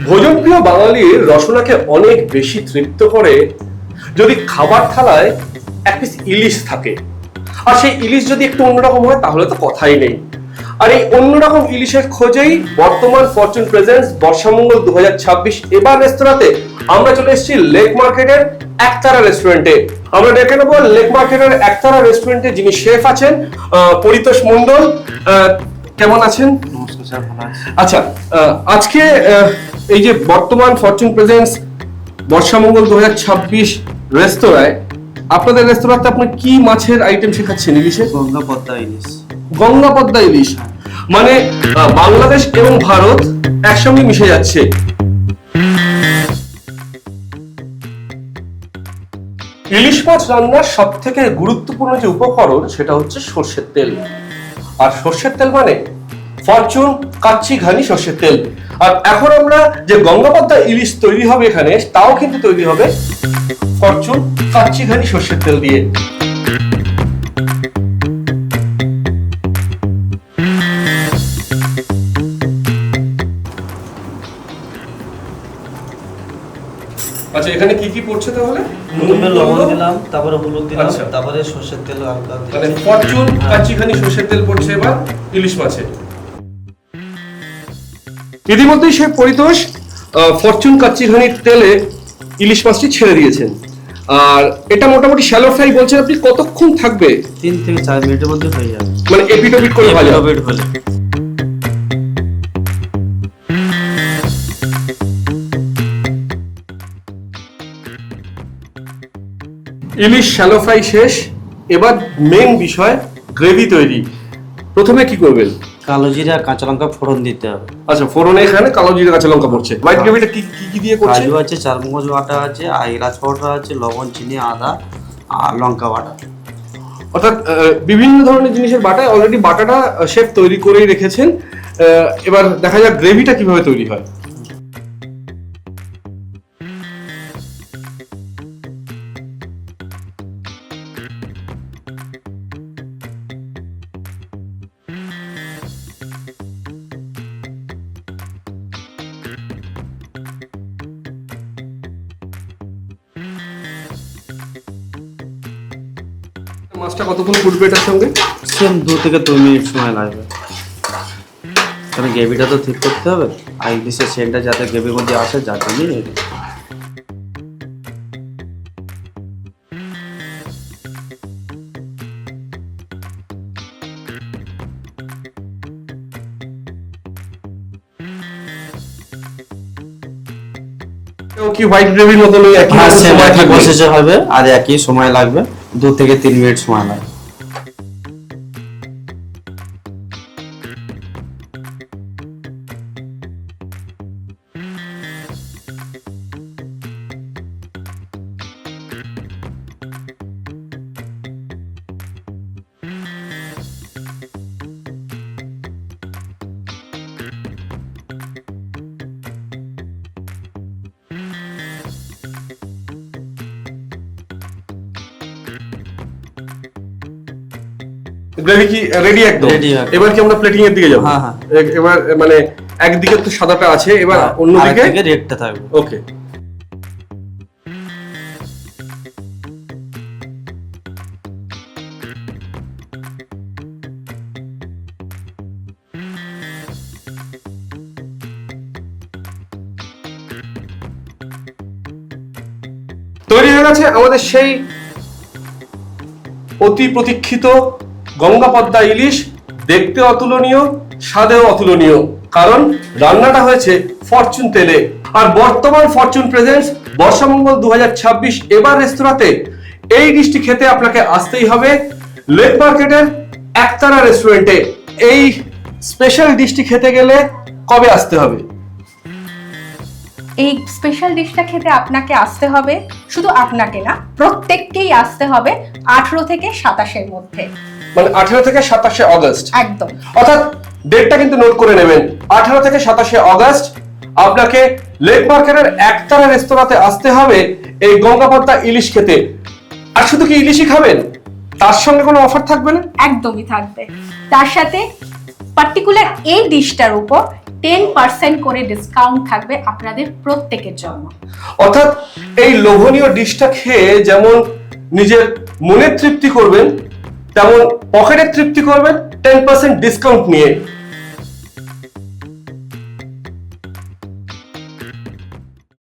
ভোজনপ্রিয় বাঙালির রসনাকে অনেক বেশি তৃপ্ত করে যদি খাবার থালায় এক পিস ইলিশ থাকে, আর সেই ইলিশ যদি একটু অন্যরকম হয় তাহলে তো কথাই নেই। আর এই অন্যরকম ইলিশের খোঁজেই বর্তমান ফরচুন প্রেজেন্টস বর্ষামঙ্গল 2026 এবার রেস্তোরাঁতে আমরা চলে এসেছি লেক মার্কেটের একতারা রেস্টুরেন্টে। আমরা ডেকে নেবো লেক মার্কেটের একতারা রেস্টুরেন্টে যিনি শেফ আছেন, পরিতোষ মণ্ডল। কেমন আছেন? নমস্কার স্যার, ভালো আছি। আচ্ছা, আজকে এই যে বর্তমান ফরচুন প্রেজেন্টস বর্ষামঙ্গল 2026 রেস্তোরাঁয়, আপনাদের রেস্তোরাঁতে আপনি কি মাছের আইটেম শেখাচ্ছেন? ইলিশের গঙ্গা পদ্মা ইলিশ। গঙ্গা পদ্মা ইলিশ, মানে বাংলাদেশ এবং ভারত একসঙ্গে মিশে যাচ্ছে। ইলিশ মাছ রান্নার সব থেকে গুরুত্বপূর্ণ যে উপকরণ সেটা হচ্ছে সর্ষের তেল। আর সর্ষের তেল মানে ফরচুন কাচ্চি ঘানি সর্ষের তেল। আর এখন আমরা যে গঙ্গাপদ্মা ইলিশ তৈরি হবে এখানে, তাও কিন্তু তৈরি হবে ফরচুন কাচ্চি ঘানি সর্ষের তেল দিয়ে। আচ্ছা, এখানে কি কি পড়ছে তাহলে? প্রথমে লবণ দিলাম, তারপরে হলুদ দিলাম, আচ্ছা। তারপরে সরষের তেল হালকা মানে দিলাম। ফরচুন কাচ্চি ঘানি সর্ষের তেল পড়ছে এবার ইলিশ মাছে। ইতিমধ্যেই সে পরিতোষ ফরচুন কাচ্চি ঘানির তেলে ইলিশ মাছটি ছেড়ে দিয়েছেন। আর এটা মোটামুটি শ্যালো ফ্রাই বলছেন আপনি, কতক্ষণ থাকবে? 3 থেকে 4 মিনিটের মধ্যে হয়ে যাবে। মানে এপিট ওপিট করে ভাজা? এপিট হলে ইলিশ শ্যালো ফ্রাই শেষ, এবার মেন বিষয় গ্রেভি তৈরি। প্রথমে কি করবেন? কালো জিরা কাঁচা লঙ্কা ফোড়ন দিতে হবে। আচ্ছা, ফোড়নে এখানে কালো জিরা কাঁচা লঙ্কা পড়ছে। হোয়াইট গ্রেভিটা কি কি দিয়ে করছে? কাজু আছে, চারমগজ বাটা আছে, আর এলাচ পাউডার আছে, লবণ, চিনি, আদা আর লঙ্কা বাটা। অর্থাৎ বিভিন্ন ধরনের জিনিসের বাটা, অলরেডি বাটাটা শেফ তৈরি করেই রেখেছেন। এবার দেখা যাক গ্রেভিটা কিভাবে তৈরি হয়। মাছটা কতক্ষণ ফুটবে এটার সঙ্গে? সেম 2 থেকে 2 মিনিট সময় লাগবে, কারণ গ্রেভিটা তো ঠিক করতে হবে, আর ইলিশের সেন্টটা যাতে গ্রেভির মধ্যে আসে, যার জন্যই এটা। কি হোয়াইট গ্রেভির মতন ওই একই রকম সময় থাকবে? প্রসেসে হবে, আর একই সময় লাগবে, 2 থেকে 3 মিনিট সময় লাগবে। গ্রেভি কি রেডি একদম? Ready একদম। এবার কি আমরা প্লেটিং এর দিকে যাব? হ্যাঁ, হ্যাঁ। এবার মানে একদিকে তো সাদাটা আছে, এবার অন্যদিকে আরেকদিকে রেডটা থাকবে। ওকে। তৈরি হয়ে গেছে আমাদের সেই অতি প্রতীক্ষিত গঙ্গা পদ্মা ইলিশ। দেখতে অতুলনীয়, স্বাদেও অতুলনীয়, কারণ রান্নাটা হয়েছে ফরচুন তেলে। আর বর্তমান ফরচুন প্রেজেন্টস বর্ষামঙ্গল 2026 এবার রেস্তোরাঁতে এই ডিশটি খেতে আপনাকে আসতেই হবে লেক মার্কেটের একতারা রেস্টুরেন্টে। এই স্পেশাল ডিশটি খেতে গেলে কবে আসতে হবে? এই স্পেশাল ডিশটা খেতে আপনাকে আসতে হবে, শুধু আপনাকে না, প্রত্যেককেই আসতে হবে 18 থেকে 27-এর মধ্যে। মানে 18 থেকে 27শে অগস্ট একদম। অর্থাৎ ডেটটা কিন্তু নোট করে নেবেন, 18 থেকে 27শে অগস্ট আপনাকে লেক মার্কেটের একতারা রেস্তোরাঁতে আসতে হবে এই গঙ্গা পদ্মা ইলিশ খেতে। আর শুধু কি ইলিশই খাবেন, তার সঙ্গে কোনো অফার থাকবে না? একদমই থাকবে। তার সাথে পার্টিকুলার এই ডিশটার উপর 10% করে ডিসকাউন্ট থাকবে আপনাদের প্রত্যেকের জন্য। অর্থাৎ এই লোভনীয় ডিশটা খেয়ে যেমন নিজের মনের তৃপ্তি করবেন, তেমন পকেটের তৃপ্তি করবেন 10% ডিসকাউন্ট নিয়ে।